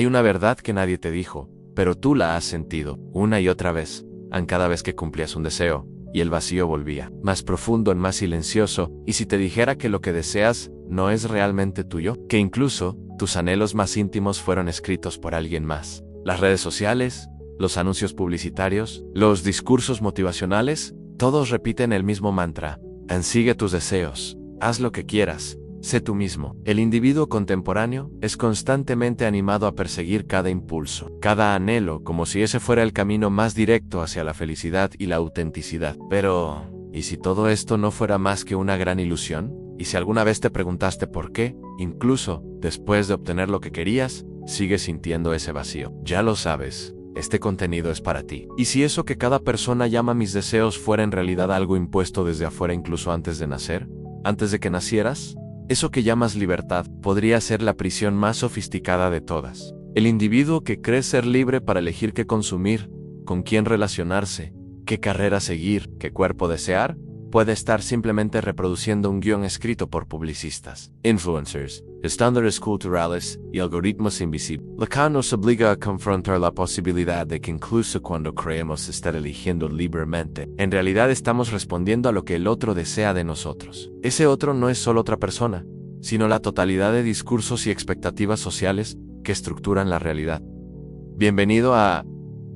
Hay una verdad que nadie te dijo, pero tú la has sentido, una y otra vez, cada vez que cumplías un deseo, y el vacío volvía, más profundo, más silencioso, y si te dijera que lo que deseas no es realmente tuyo, que incluso tus anhelos más íntimos fueron escritos por alguien más. Las redes sociales, los anuncios publicitarios, los discursos motivacionales, todos repiten el mismo mantra: sigue tus deseos, haz lo que quieras, sé tú mismo. El individuo contemporáneo es constantemente animado a perseguir cada impulso, cada anhelo, como si ese fuera el camino más directo hacia la felicidad y la autenticidad. Pero, ¿y si todo esto no fuera más que una gran ilusión? ¿Y si alguna vez te preguntaste por qué, incluso después de obtener lo que querías, sigues sintiendo ese vacío? Ya lo sabes. Este contenido es para ti. ¿Y si eso que cada persona llama mis deseos fuera en realidad algo impuesto desde afuera incluso antes de nacer? ¿Antes de que nacieras? Eso que llamas libertad podría ser la prisión más sofisticada de todas. El individuo que cree ser libre para elegir qué consumir, con quién relacionarse, qué carrera seguir, qué cuerpo desear, puede estar simplemente reproduciendo un guión escrito por publicistas, influencers, estándares culturales y algoritmos invisibles. Lacan nos obliga a confrontar la posibilidad de que incluso cuando creemos estar eligiendo libremente, en realidad estamos respondiendo a lo que el otro desea de nosotros. Ese otro no es solo otra persona, sino la totalidad de discursos y expectativas sociales que estructuran la realidad. Bienvenido a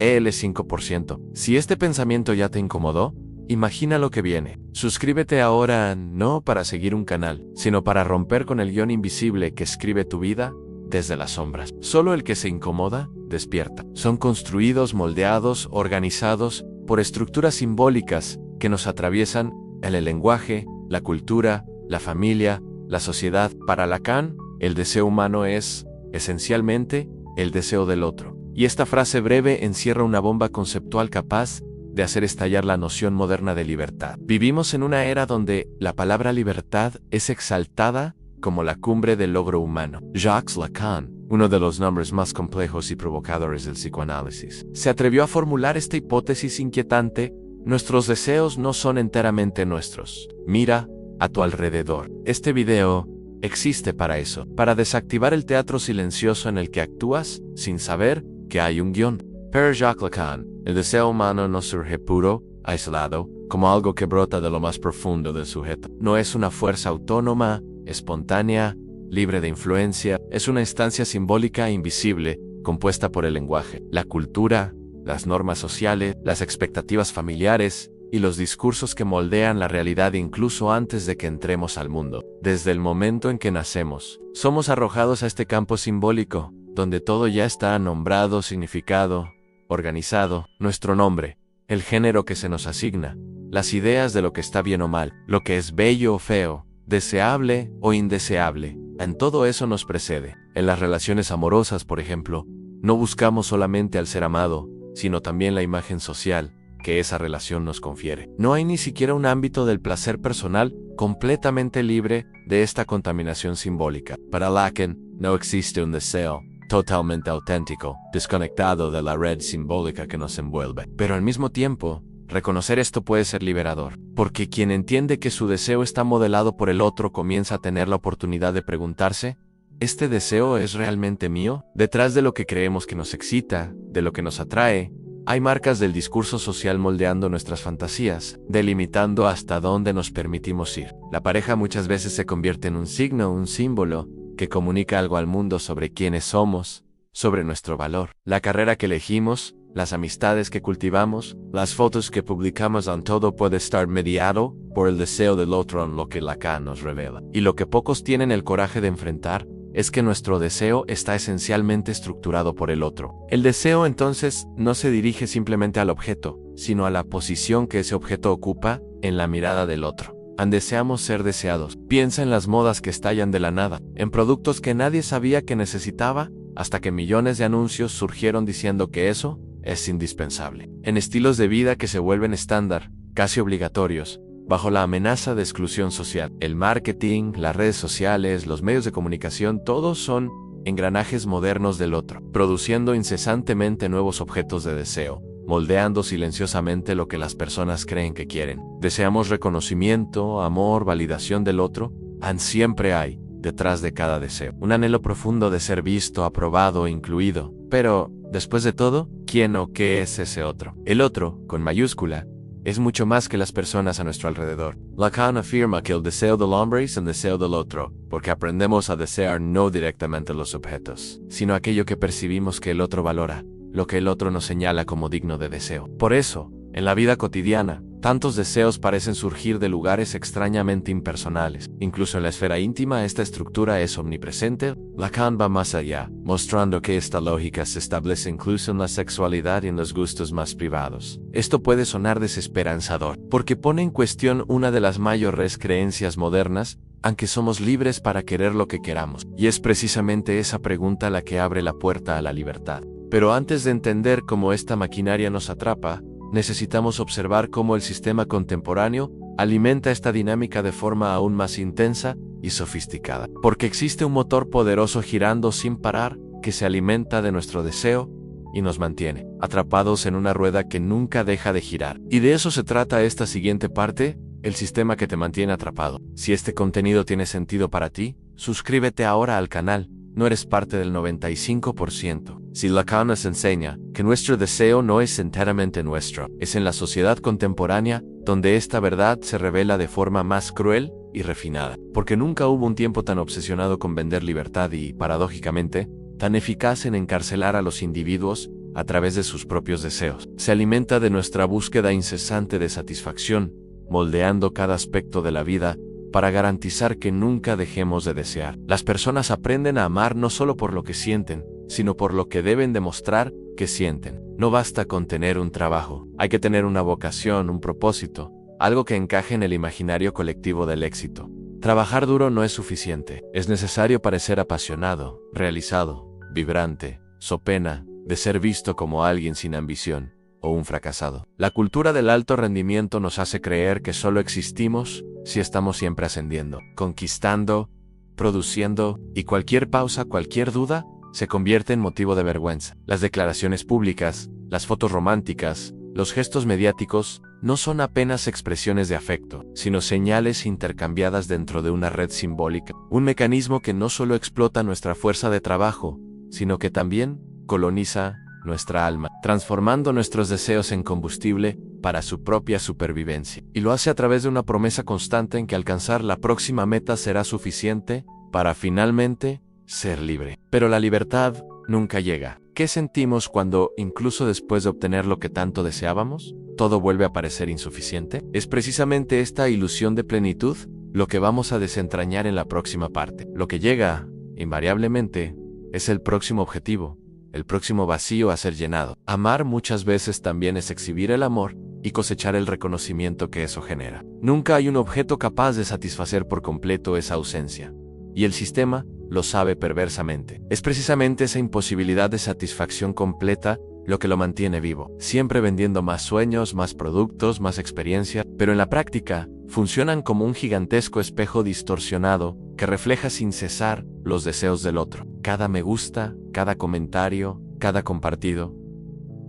EL 5%. Si este pensamiento ya te incomodó, imagina lo que viene. Suscríbete ahora, no para seguir un canal, sino para romper con el guión invisible que escribe tu vida desde las sombras. Solo el que se incomoda, despierta. Son construidos, moldeados, organizados por estructuras simbólicas que nos atraviesan en el lenguaje, la cultura, la familia, la sociedad. Para Lacan, el deseo humano es, esencialmente, el deseo del otro. Y esta frase breve encierra una bomba conceptual capaz de hacer estallar la noción moderna de libertad. Vivimos en una era donde la palabra libertad es exaltada como la cumbre del logro humano. Jacques Lacan, uno de los nombres más complejos y provocadores del psicoanálisis, se atrevió a formular esta hipótesis inquietante: nuestros deseos no son enteramente nuestros. Mira a tu alrededor. Este video existe para eso, para desactivar el teatro silencioso en el que actúas sin saber que hay un guión. Para Jacques Lacan, el deseo humano no surge puro, aislado, como algo que brota de lo más profundo del sujeto. No es una fuerza autónoma, espontánea, libre de influencia. Es una instancia simbólica e invisible, compuesta por el lenguaje, la cultura, las normas sociales, las expectativas familiares y los discursos que moldean la realidad incluso antes de que entremos al mundo. Desde el momento en que nacemos, somos arrojados a este campo simbólico, donde todo ya está nombrado, significado, organizado, nuestro nombre, el género que se nos asigna, las ideas de lo que está bien o mal, lo que es bello o feo, deseable o indeseable. En todo eso nos precede. En las relaciones amorosas, por ejemplo, no buscamos solamente al ser amado, sino también la imagen social que esa relación nos confiere. No hay ni siquiera un ámbito del placer personal completamente libre de esta contaminación simbólica. Para Lacan, no existe un deseo totalmente auténtico, desconectado de la red simbólica que nos envuelve. Pero al mismo tiempo, reconocer esto puede ser liberador, porque quien entiende que su deseo está modelado por el otro comienza a tener la oportunidad de preguntarse: ¿este deseo es realmente mío? Detrás de lo que creemos que nos excita, de lo que nos atrae, hay marcas del discurso social moldeando nuestras fantasías, delimitando hasta dónde nos permitimos ir. La pareja muchas veces se convierte en un signo, un símbolo, que comunica algo al mundo sobre quiénes somos, sobre nuestro valor. La carrera que elegimos, las amistades que cultivamos, las fotos que publicamos, en todo puede estar mediado por el deseo del otro, en lo que Lacan nos revela. Y lo que pocos tienen el coraje de enfrentar es que nuestro deseo está esencialmente estructurado por el otro. El deseo entonces no se dirige simplemente al objeto, sino a la posición que ese objeto ocupa en la mirada del otro. Deseamos ser deseados. Piensa en las modas que estallan de la nada, en productos que nadie sabía que necesitaba, hasta que millones de anuncios surgieron diciendo que eso es indispensable. En estilos de vida que se vuelven estándar, casi obligatorios, bajo la amenaza de exclusión social. El marketing, las redes sociales, los medios de comunicación, todos son engranajes modernos del otro, produciendo incesantemente nuevos objetos de deseo, moldeando silenciosamente lo que las personas creen que quieren. Deseamos reconocimiento, amor, validación del otro. Siempre hay, detrás de cada deseo. Un anhelo profundo de ser visto, aprobado, incluido. Pero, después de todo, ¿quién o qué es ese otro? El otro, con mayúscula, es mucho más que las personas a nuestro alrededor. Lacan afirma que el deseo del hombre es el deseo del otro, porque aprendemos a desear no directamente los objetos, sino aquello que percibimos que el otro valora, lo que el otro nos señala como digno de deseo. Por eso, en la vida cotidiana, tantos deseos parecen surgir de lugares extrañamente impersonales. Incluso en la esfera íntima esta estructura es omnipresente. Lacan va más allá, mostrando que esta lógica se establece incluso en la sexualidad y en los gustos más privados. Esto puede sonar desesperanzador, porque pone en cuestión una de las mayores creencias modernas, aunque somos libres para querer lo que queramos. Y es precisamente esa pregunta la que abre la puerta a la libertad. Pero antes de entender cómo esta maquinaria nos atrapa, necesitamos observar cómo el sistema contemporáneo alimenta esta dinámica de forma aún más intensa y sofisticada. Porque existe un motor poderoso girando sin parar que se alimenta de nuestro deseo y nos mantiene atrapados en una rueda que nunca deja de girar. Y de eso se trata esta siguiente parte, el sistema que te mantiene atrapado. Si este contenido tiene sentido para ti, suscríbete ahora al canal. No eres parte del 95%. Si Lacan nos enseña que nuestro deseo no es enteramente nuestro, es en la sociedad contemporánea donde esta verdad se revela de forma más cruel y refinada. Porque nunca hubo un tiempo tan obsesionado con vender libertad y, paradójicamente, tan eficaz en encarcelar a los individuos a través de sus propios deseos. Se alimenta de nuestra búsqueda incesante de satisfacción, moldeando cada aspecto de la vida para garantizar que nunca dejemos de desear. Las personas aprenden a amar no solo por lo que sienten, sino por lo que deben demostrar que sienten. No basta con tener un trabajo, hay que tener una vocación, un propósito, algo que encaje en el imaginario colectivo del éxito. Trabajar duro no es suficiente, es necesario parecer apasionado, realizado, vibrante, so pena de ser visto como alguien sin ambición o un fracasado. La cultura del alto rendimiento nos hace creer que solo existimos si estamos siempre ascendiendo, conquistando, produciendo, y cualquier pausa, cualquier duda, se convierte en motivo de vergüenza. Las declaraciones públicas, las fotos románticas, los gestos mediáticos, no son apenas expresiones de afecto, sino señales intercambiadas dentro de una red simbólica. Un mecanismo que no solo explota nuestra fuerza de trabajo, sino que también coloniza nuestra alma, transformando nuestros deseos en combustible para su propia supervivencia. Y lo hace a través de una promesa constante en que alcanzar la próxima meta será suficiente para finalmente ser libre. Pero la libertad nunca llega. ¿Qué sentimos cuando, incluso después de obtener lo que tanto deseábamos, todo vuelve a parecer insuficiente? Es precisamente esta ilusión de plenitud lo que vamos a desentrañar en la próxima parte. Lo que llega, invariablemente, es el próximo objetivo, el próximo vacío a ser llenado. Amar muchas veces también es exhibir el amor y cosechar el reconocimiento que eso genera. Nunca hay un objeto capaz de satisfacer por completo esa ausencia. Y el sistema lo sabe perversamente. Es precisamente esa imposibilidad de satisfacción completa lo que lo mantiene vivo, siempre vendiendo más sueños, más productos, más experiencia, pero en la práctica funcionan como un gigantesco espejo distorsionado que refleja sin cesar los deseos del otro. Cada me gusta, cada comentario, cada compartido.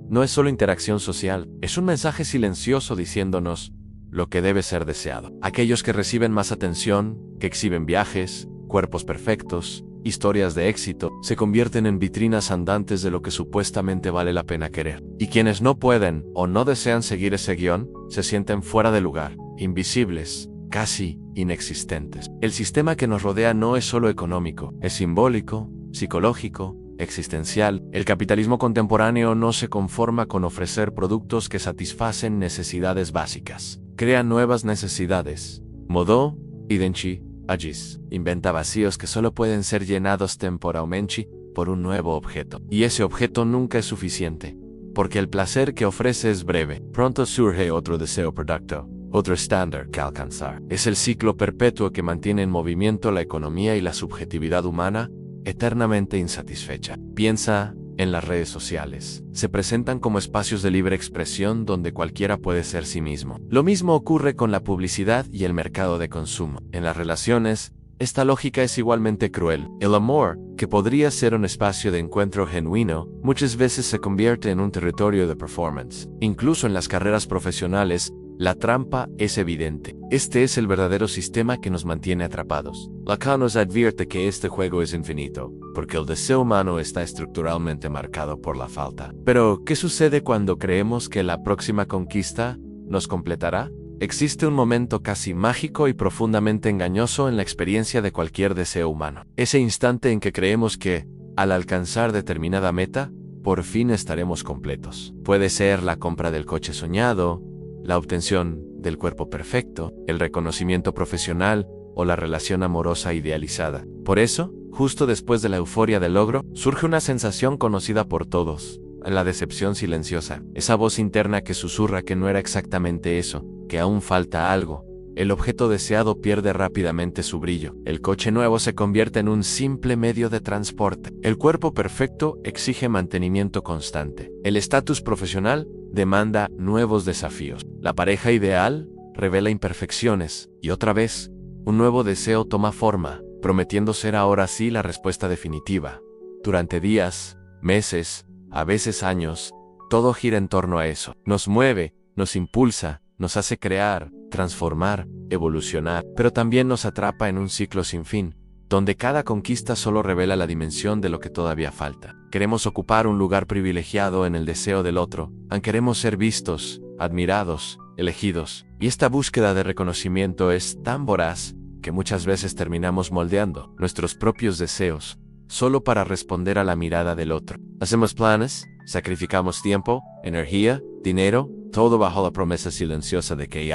No es solo interacción social, es un mensaje silencioso diciéndonos lo que debe ser deseado. Aquellos que reciben más atención, que exhiben viajes, cuerpos perfectos, historias de éxito, se convierten en vitrinas andantes de lo que supuestamente vale la pena querer. Y quienes no pueden o no desean seguir ese guión, se sienten fuera de lugar, invisibles, casi inexistentes. El sistema que nos rodea no es solo económico, es simbólico, psicológico, existencial. El capitalismo contemporáneo no se conforma con ofrecer productos que satisfacen necesidades básicas. Crea nuevas necesidades. Modo, Idenchi, Agis. Inventa vacíos que solo pueden ser llenados temporalmente por un nuevo objeto. Y ese objeto nunca es suficiente, porque el placer que ofrece es breve. Pronto surge otro deseo producto, otro estándar que alcanzar. Es el ciclo perpetuo que mantiene en movimiento la economía y la subjetividad humana, eternamente insatisfecha. Piensa en las redes sociales. Se presentan como espacios de libre expresión donde cualquiera puede ser sí mismo. Lo mismo ocurre con la publicidad y el mercado de consumo. En las relaciones, esta lógica es igualmente cruel. El amor, que podría ser un espacio de encuentro genuino, muchas veces se convierte en un territorio de performance. Incluso en las carreras profesionales, La trampa es evidente. Este es el verdadero sistema que nos mantiene atrapados. Lacan nos advierte que este juego es infinito, porque el deseo humano está estructuralmente marcado por la falta. Pero, ¿qué sucede cuando creemos que la próxima conquista nos completará? Existe un momento casi mágico y profundamente engañoso en la experiencia de cualquier deseo humano. Ese instante en que creemos que, al alcanzar determinada meta, por fin estaremos completos. Puede ser la compra del coche soñado, la obtención del cuerpo perfecto, el reconocimiento profesional o la relación amorosa idealizada. Por eso, justo después de la euforia del logro, surge una sensación conocida por todos, la decepción silenciosa, esa voz interna que susurra que no era exactamente eso, que aún falta algo. El objeto deseado pierde rápidamente su brillo. El coche nuevo se convierte en un simple medio de transporte. El cuerpo perfecto exige mantenimiento constante. El estatus profesional demanda nuevos desafíos. La pareja ideal revela imperfecciones. Y otra vez, un nuevo deseo toma forma, prometiendo ser ahora sí la respuesta definitiva. Durante días, meses, a veces años, todo gira en torno a eso. Nos mueve, nos impulsa, nos hace crear, transformar, evolucionar, pero también nos atrapa en un ciclo sin fin, donde cada conquista solo revela la dimensión de lo que todavía falta. Queremos ocupar un lugar privilegiado en el deseo del otro, queremos ser vistos, admirados, elegidos, y esta búsqueda de reconocimiento es tan voraz que muchas veces terminamos moldeando nuestros propios deseos, solo para responder a la mirada del otro. Hacemos planes, sacrificamos tiempo, energía, dinero, todo bajo la promesa silenciosa de que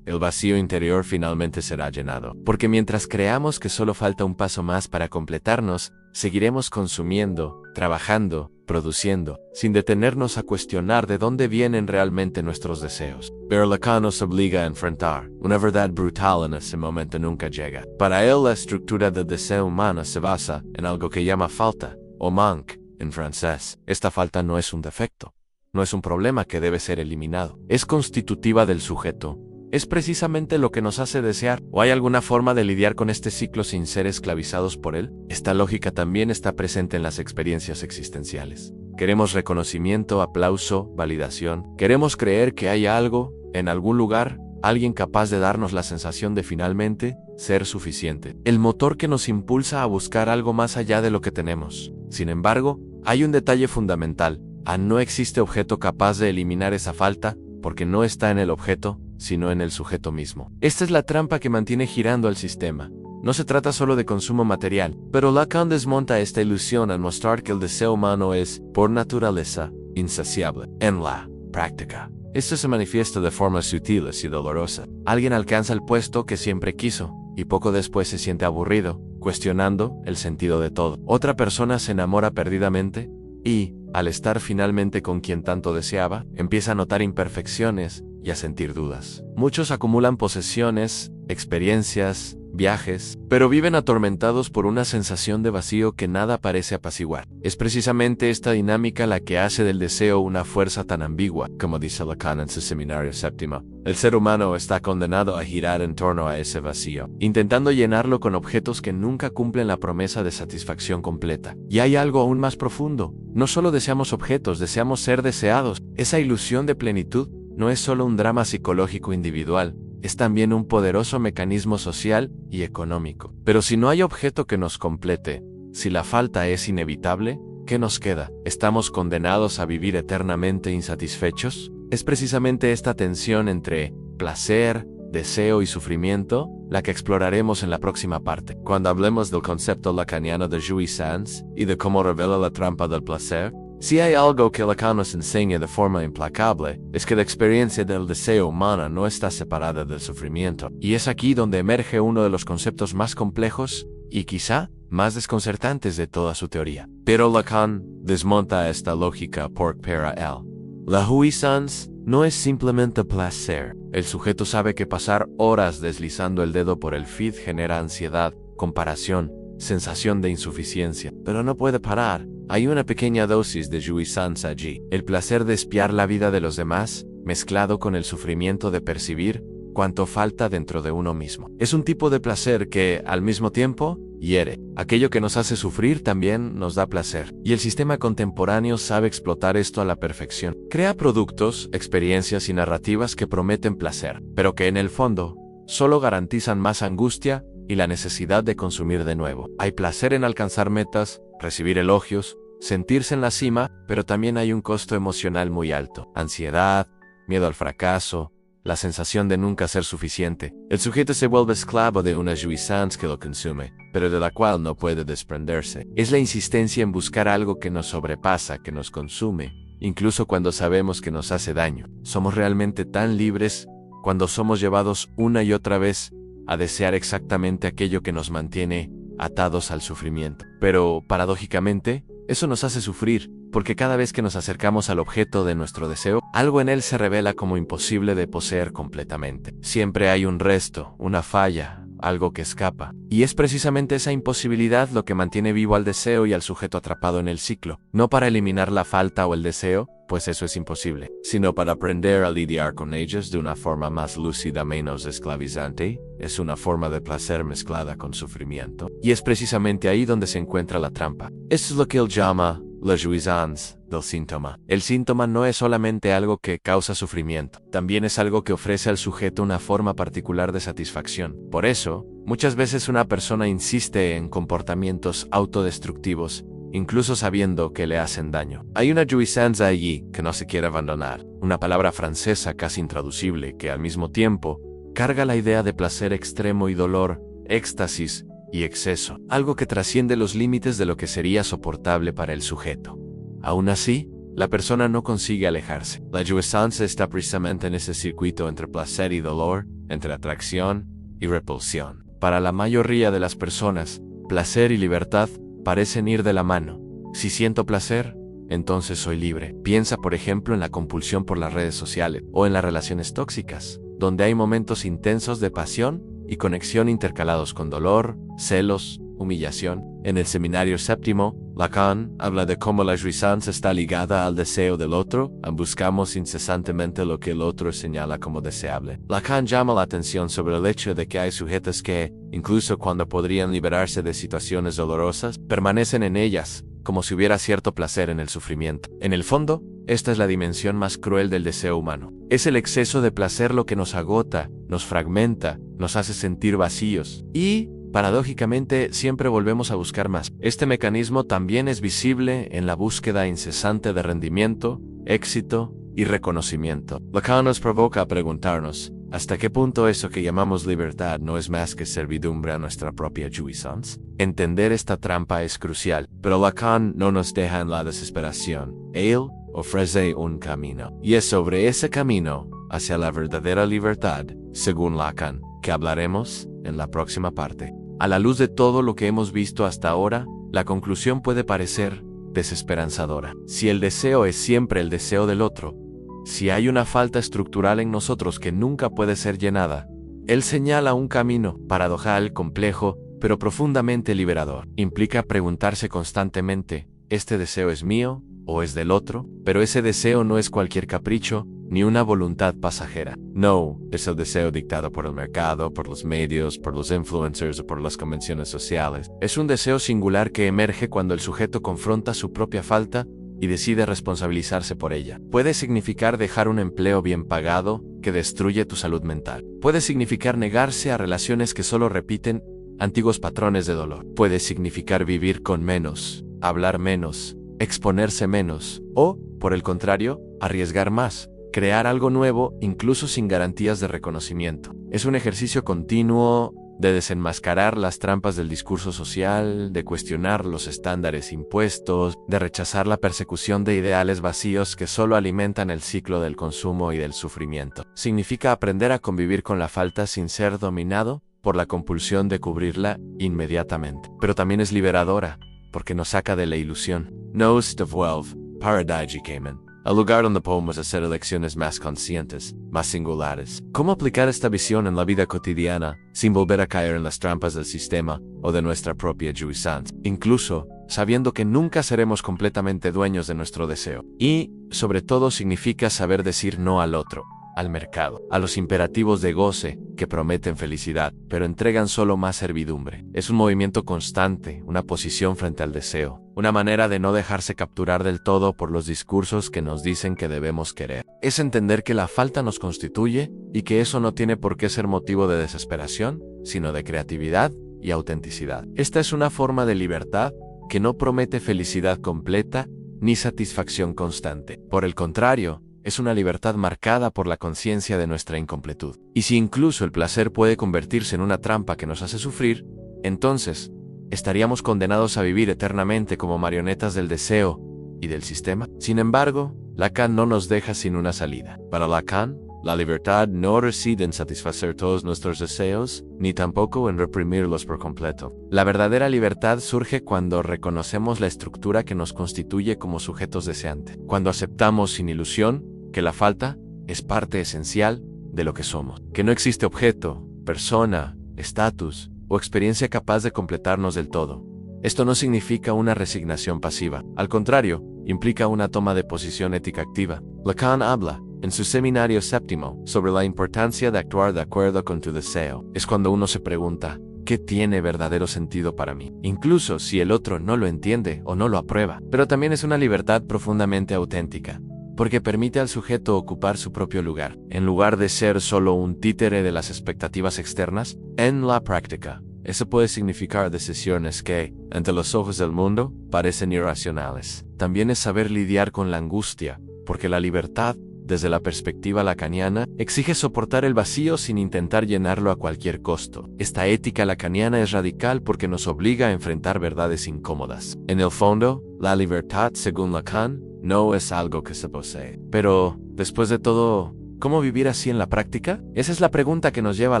el vacío interior finalmente será llenado. Porque mientras creamos que solo falta un paso más para completarnos, seguiremos consumiendo, trabajando, produciendo, sin detenernos a cuestionar de dónde vienen realmente nuestros deseos. Pero Lacan nos obliga a enfrentar una verdad brutal en ese momento nunca llega. Para él, la estructura del deseo humano se basa en algo que llama falta, o manque, en francés. Esta falta no es un defecto. No es un problema que debe ser eliminado. Es constitutiva del sujeto. ¿Es precisamente lo que nos hace desear? ¿O hay alguna forma de lidiar con este ciclo sin ser esclavizados por él? Esta lógica también está presente en las experiencias existenciales. Queremos reconocimiento, aplauso, validación. Queremos creer que hay algo, en algún lugar, alguien capaz de darnos la sensación de finalmente ser suficiente. El motor que nos impulsa a buscar algo más allá de lo que tenemos. Sin embargo, hay un detalle fundamental. No existe objeto capaz de eliminar esa falta, porque no está en el objeto, sino en el sujeto mismo. Esta es la trampa que mantiene girando al sistema. No se trata solo de consumo material, pero Lacan desmonta esta ilusión al mostrar que el deseo humano es, por naturaleza, insaciable. En la práctica, esto se manifiesta de formas sutiles y dolorosas. Alguien alcanza el puesto que siempre quiso, y poco después se siente aburrido, cuestionando el sentido de todo. Otra persona se enamora perdidamente, y, al estar finalmente con quien tanto deseaba, empieza a notar imperfecciones y a sentir dudas. Muchos acumulan posesiones, experiencias, viajes, pero viven atormentados por una sensación de vacío que nada parece apaciguar. Es precisamente esta dinámica la que hace del deseo una fuerza tan ambigua, como dice Lacan en su Seminario Séptimo. El ser humano está condenado a girar en torno a ese vacío, intentando llenarlo con objetos que nunca cumplen la promesa de satisfacción completa. Y hay algo aún más profundo. No solo deseamos objetos, deseamos ser deseados. Esa ilusión de plenitud no es solo un drama psicológico individual, es también un poderoso mecanismo social y económico. Pero si no hay objeto que nos complete, si la falta es inevitable, ¿qué nos queda? ¿Estamos condenados a vivir eternamente insatisfechos? Es precisamente esta tensión entre placer, deseo y sufrimiento la que exploraremos en la próxima parte. Cuando hablemos del concepto lacaniano de jouissance y de cómo revela la trampa del placer, si hay algo que Lacan nos enseña de forma implacable, es que la experiencia del deseo humano no está separada del sufrimiento. Y es aquí donde emerge uno de los conceptos más complejos y quizá más desconcertantes de toda su teoría. Pero Lacan desmonta esta lógica porque para él, la jouissance no es simplemente placer. El sujeto sabe que pasar horas deslizando el dedo por el feed genera ansiedad, comparación, sensación de insuficiencia, pero no puede parar. Hay una pequeña dosis de jouissance allí, el placer de espiar la vida de los demás, mezclado con el sufrimiento de percibir cuánto falta dentro de uno mismo. Es un tipo de placer que, al mismo tiempo, hiere. Aquello que nos hace sufrir también nos da placer. Y el sistema contemporáneo sabe explotar esto a la perfección. Crea productos, experiencias y narrativas que prometen placer, pero que en el fondo solo garantizan más angustia y la necesidad de consumir de nuevo. Hay placer en alcanzar metas, recibir elogios, sentirse en la cima, pero también hay un costo emocional muy alto. Ansiedad, miedo al fracaso, la sensación de nunca ser suficiente. El sujeto se vuelve esclavo de una jouissance que lo consume, pero de la cual no puede desprenderse. Es la insistencia en buscar algo que nos sobrepasa, que nos consume, incluso cuando sabemos que nos hace daño. Somos realmente tan libres cuando somos llevados una y otra vez a desear exactamente aquello que nos mantiene atados al sufrimiento. Pero, paradójicamente, eso nos hace sufrir, porque cada vez que nos acercamos al objeto de nuestro deseo, algo en él se revela como imposible de poseer completamente. Siempre hay un resto, una falla, algo que escapa. Y es precisamente esa imposibilidad lo que mantiene vivo al deseo y al sujeto atrapado en el ciclo. No para eliminar la falta o el deseo, pues eso es imposible, sino para aprender a lidiar con ellos de una forma más lúcida, menos esclavizante. Es una forma de placer mezclada con sufrimiento. Y es precisamente ahí donde se encuentra la trampa. Esto es lo que él llama la jouissance del síntoma. El síntoma no es solamente algo que causa sufrimiento, también es algo que ofrece al sujeto una forma particular de satisfacción. Por eso, muchas veces una persona insiste en comportamientos autodestructivos, incluso sabiendo que le hacen daño. Hay una jouissance allí que no se quiere abandonar, una palabra francesa casi intraducible que al mismo tiempo carga la idea de placer extremo y dolor, éxtasis y exceso, algo que trasciende los límites de lo que sería soportable para el sujeto. Aún así, la persona no consigue alejarse. La jouissance está precisamente en ese circuito entre placer y dolor, entre atracción y repulsión. Para la mayoría de las personas, placer y libertad parecen ir de la mano. Si siento placer, entonces soy libre. Piensa, por ejemplo, en la compulsión por las redes sociales o en las relaciones tóxicas, donde hay momentos intensos de pasión y conexión intercalados con dolor, celos, humillación. En el seminario séptimo, Lacan habla de cómo la jouissance está ligada al deseo del otro. Buscamos incesantemente lo que el otro señala como deseable. Lacan llama la atención sobre el hecho de que hay sujetos que, incluso cuando podrían liberarse de situaciones dolorosas, permanecen en ellas, como si hubiera cierto placer en el sufrimiento. En el fondo, esta es la dimensión más cruel del deseo humano. Es el exceso de placer lo que nos agota, nos fragmenta, nos hace sentir vacíos y, paradójicamente, siempre volvemos a buscar más. Este mecanismo también es visible en la búsqueda incesante de rendimiento, éxito y reconocimiento. Lacan nos provoca a preguntarnos, ¿hasta qué punto eso que llamamos libertad no es más que servidumbre a nuestra propia jouissance? Entender esta trampa es crucial, pero Lacan no nos deja en la desesperación. Él ofrece un camino, y es sobre ese camino hacia la verdadera libertad, según Lacan, que hablaremos en la próxima parte. A la luz de todo lo que hemos visto hasta ahora, la conclusión puede parecer desesperanzadora. Si el deseo es siempre el deseo del otro, si hay una falta estructural en nosotros que nunca puede ser llenada, él señala un camino paradojal, complejo, pero profundamente liberador. Implica preguntarse constantemente, ¿este deseo es mío o es del otro? Pero ese deseo no es cualquier capricho, ni una voluntad pasajera. No, es el deseo dictado por el mercado, por los medios, por los influencers o por las convenciones sociales. Es un deseo singular que emerge cuando el sujeto confronta su propia falta y decide responsabilizarse por ella. Puede significar dejar un empleo bien pagado que destruye tu salud mental. Puede significar negarse a relaciones que solo repiten antiguos patrones de dolor. Puede significar vivir con menos, hablar menos, exponerse menos, o, por el contrario, arriesgar más, crear algo nuevo incluso sin garantías de reconocimiento. Es un ejercicio continuo de desenmascarar las trampas del discurso social, de cuestionar los estándares impuestos, de rechazar la persecución de ideales vacíos que solo alimentan el ciclo del consumo y del sufrimiento. Significa aprender a convivir con la falta sin ser dominado por la compulsión de cubrirla inmediatamente. Pero también es liberadora, porque nos saca de la ilusión. Nost of Wealth, Paradigikamen, al lugar donde podemos hacer elecciones más conscientes, más singulares. ¿Cómo aplicar esta visión en la vida cotidiana sin volver a caer en las trampas del sistema o de nuestra propia jouissance? Incluso sabiendo que nunca seremos completamente dueños de nuestro deseo. Y, sobre todo, significa saber decir no al otro. al mercado, a los imperativos de goce que prometen felicidad, pero entregan solo más servidumbre. Es un movimiento constante, una posición frente al deseo, una manera de no dejarse capturar del todo por los discursos que nos dicen que debemos querer. Es entender que la falta nos constituye y que eso no tiene por qué ser motivo de desesperación, sino de creatividad y autenticidad. Esta es una forma de libertad que no promete felicidad completa ni satisfacción constante. Por el contrario, es una libertad marcada por la conciencia de nuestra incompletud. Y si incluso el placer puede convertirse en una trampa que nos hace sufrir, entonces estaríamos condenados a vivir eternamente como marionetas del deseo y del sistema. Sin embargo, Lacan no nos deja sin una salida. Para Lacan, la libertad no reside en satisfacer todos nuestros deseos, ni tampoco en reprimirlos por completo. La verdadera libertad surge cuando reconocemos la estructura que nos constituye como sujetos deseantes, cuando aceptamos sin ilusión que la falta es parte esencial de lo que somos, que no existe objeto, persona, estatus o experiencia capaz de completarnos del todo. Esto no significa una resignación pasiva, al contrario, implica una toma de posición ética activa. Lacan habla, en su seminario séptimo, sobre la importancia de actuar de acuerdo con tu deseo. Es cuando uno se pregunta, ¿qué tiene verdadero sentido para mí? Incluso si el otro no lo entiende o no lo aprueba. Pero también es una libertad profundamente auténtica, porque permite al sujeto ocupar su propio lugar, en lugar de ser solo un títere de las expectativas externas. En la práctica, eso puede significar decisiones que, ante los ojos del mundo, parecen irracionales. También es saber lidiar con la angustia, porque la libertad, desde la perspectiva lacaniana, exige soportar el vacío sin intentar llenarlo a cualquier costo. Esta ética lacaniana es radical porque nos obliga a enfrentar verdades incómodas. En el fondo, la libertad, según Lacan, no es algo que se posee. Pero, después de todo, ¿cómo vivir así en la práctica? Esa es la pregunta que nos lleva a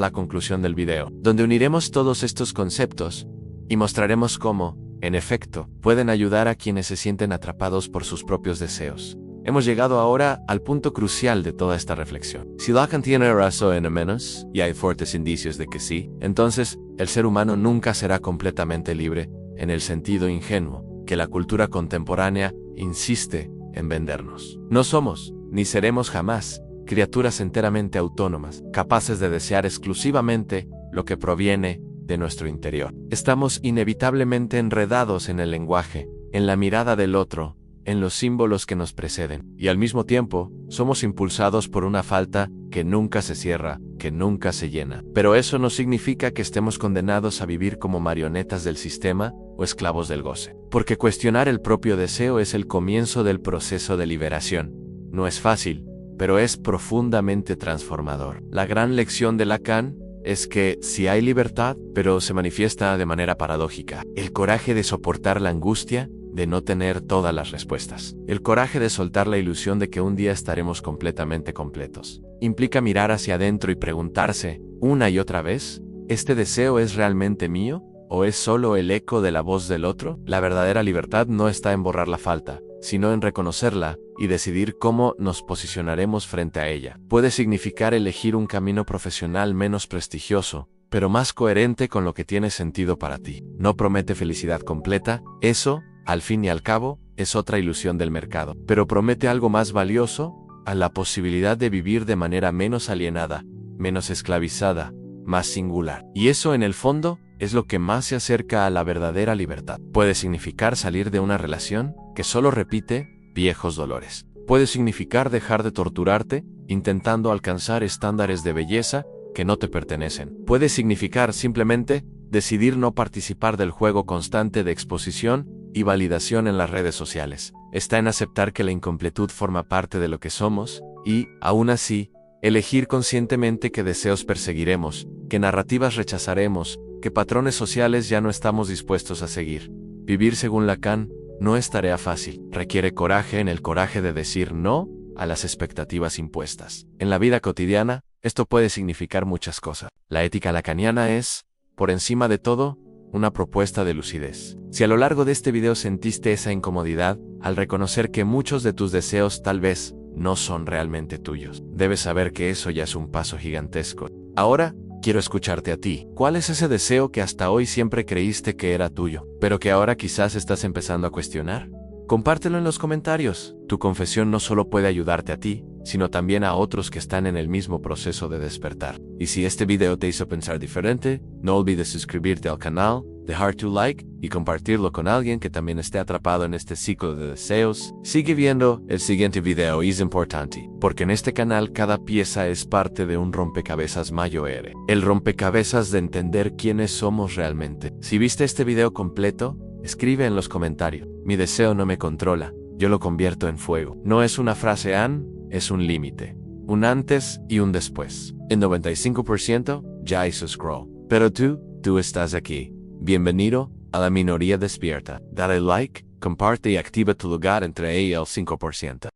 la conclusión del video, donde uniremos todos estos conceptos y mostraremos cómo, en efecto, pueden ayudar a quienes se sienten atrapados por sus propios deseos. Hemos llegado ahora al punto crucial de toda esta reflexión. Si Lacan tiene razón en menos, y hay fuertes indicios de que sí, entonces el ser humano nunca será completamente libre en el sentido ingenuo que la cultura contemporánea insiste en vendernos. No somos, ni seremos jamás, criaturas enteramente autónomas, capaces de desear exclusivamente lo que proviene de nuestro interior. Estamos inevitablemente enredados en el lenguaje, en la mirada del otro, en los símbolos que nos preceden, y al mismo tiempo, somos impulsados por una falta que nunca se cierra, que nunca se llena. Pero eso no significa que estemos condenados a vivir como marionetas del sistema o esclavos del goce. Porque cuestionar el propio deseo es el comienzo del proceso de liberación. No es fácil, pero es profundamente transformador. La gran lección de Lacan es que sí hay libertad, pero se manifiesta de manera paradójica. El coraje de soportar la angustia de no tener todas las respuestas. El coraje de soltar la ilusión de que un día estaremos completamente completos. Implica mirar hacia adentro y preguntarse, una y otra vez, ¿este deseo es realmente mío? ¿O es solo el eco de la voz del otro? La verdadera libertad no está en borrar la falta, sino en reconocerla y decidir cómo nos posicionaremos frente a ella. Puede significar elegir un camino profesional menos prestigioso, pero más coherente con lo que tiene sentido para ti. No promete felicidad completa, eso, al fin y al cabo, es otra ilusión del mercado, pero promete algo más valioso, a la posibilidad de vivir de manera menos alienada, menos esclavizada, más singular. Y eso, en el fondo, es lo que más se acerca a la verdadera libertad. Puede significar salir de una relación que solo repite viejos dolores. Puede significar dejar de torturarte, intentando alcanzar estándares de belleza que no te pertenecen. Puede significar simplemente decidir no participar del juego constante de exposición y validación en las redes sociales. Está en aceptar que la incompletud forma parte de lo que somos y, aún así, elegir conscientemente qué deseos perseguiremos, qué narrativas rechazaremos, qué patrones sociales ya no estamos dispuestos a seguir. Vivir según Lacan no es tarea fácil. Requiere coraje, en el coraje de decir no a las expectativas impuestas. En la vida cotidiana, esto puede significar muchas cosas. La ética lacaniana es, por encima de todo, una propuesta de lucidez. Si a lo largo de este video sentiste esa incomodidad, al reconocer que muchos de tus deseos tal vez no son realmente tuyos, debes saber que eso ya es un paso gigantesco. Ahora, quiero escucharte a ti. ¿Cuál es ese deseo que hasta hoy siempre creíste que era tuyo, pero que ahora quizás estás empezando a cuestionar? Compártelo en los comentarios. Tu confesión no solo puede ayudarte a ti, sino también a otros que están en el mismo proceso de despertar. Y si este video te hizo pensar diferente, no olvides suscribirte al canal, dejar tu like y compartirlo con alguien que también esté atrapado en este ciclo de deseos. Sigue viendo el siguiente video, es importante, porque en este canal cada pieza es parte de un rompecabezas mayor. El rompecabezas de entender quiénes somos realmente. Si viste este video completo, escribe en los comentarios. Mi deseo no me controla, yo lo convierto en fuego. No es una frase es un límite. Un antes y un después. En 95% ya hizo scroll. Pero tú estás aquí. Bienvenido a la minoría despierta. Dale like, comparte y activa tu lugar entre ella y el 5%.